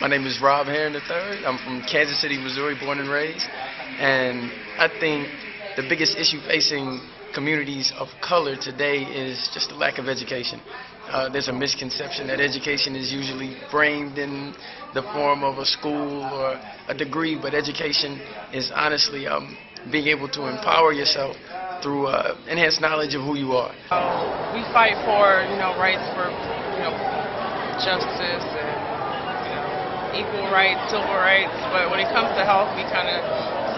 My name is Rob Heron III. I'm from Kansas City, Missouri, born and raised. And I think the biggest issue facing communities of color today is just the lack of education. There's a misconception that education is usually framed in the form of a school or a degree, but education is honestly being able to empower yourself through enhanced knowledge of who you are. We fight for, rights for, justice and, equal rights, civil rights, but when it comes to health, we kind of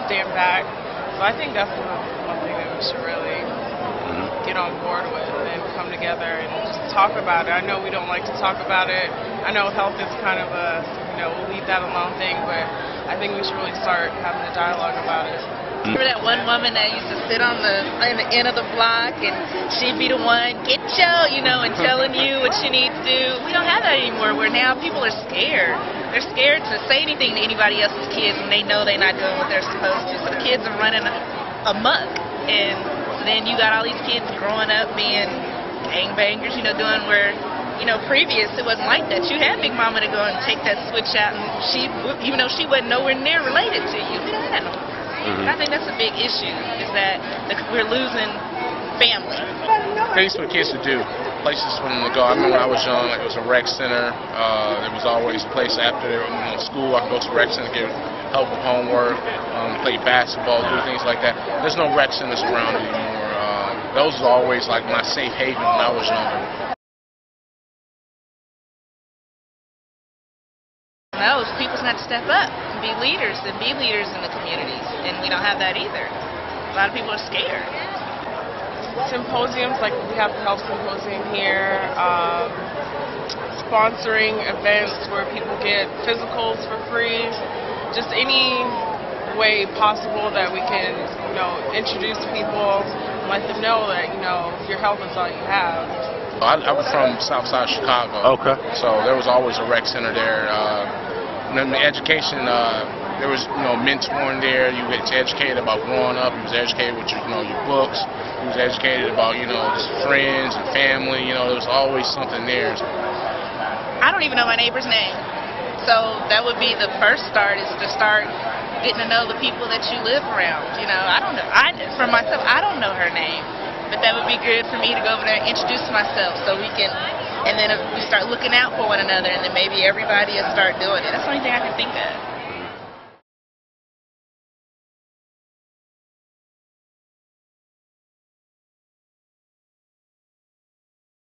stand back. So I think that's one thing that we should really get on board with and come together and just talk about it. I know we don't like to talk about it. I know health is kind of a, we'll leave that alone thing, but I think we should really start having a dialogue about it. Remember that one woman that used to sit on the end of the block and she'd be the one, get yo, and telling you what you need to do. We don't have that anymore, where now people are scared. They're scared to say anything to anybody else's kids when they know they're not doing what they're supposed to. So the kids are running amok. And so then you got all these kids growing up being gangbangers, doing where, previous it wasn't like that. You had Big Mama to go and take that switch out, and she, even though she wasn't nowhere near related to you, we don't have that no more. And I think that's a big issue, is that we're losing family. Things for the kids to do, places for them to go. I remember when I was young, it was a rec center. There was always a place after school. I could go to the rec center, get help with homework, play basketball, do things like that. There's no rec centers around anymore. Those was always like my safe haven when I was younger. No, people's got to step up and be leaders in the communities, and we don't have that either. A lot of people are scared. Symposiums, like we have the health symposium here, sponsoring events where people get physicals for free, just any way possible that we can, introduce people, let them know that, your health is all you have. I was from Southside Chicago. Okay. So there was always a rec center there. And the education, there was mentoring there. You get educated about growing up. You was educated with your books. You was educated about just friends and family. There was always something there. I don't even know my neighbor's name, so that would be the first start, is to start getting to know the people that you live around. I don't know. For myself, I don't know her name. But that would be good for me to go over there and introduce myself, so we can, and then if we start looking out for one another, and then maybe everybody will start doing it. That's the only thing I can think of.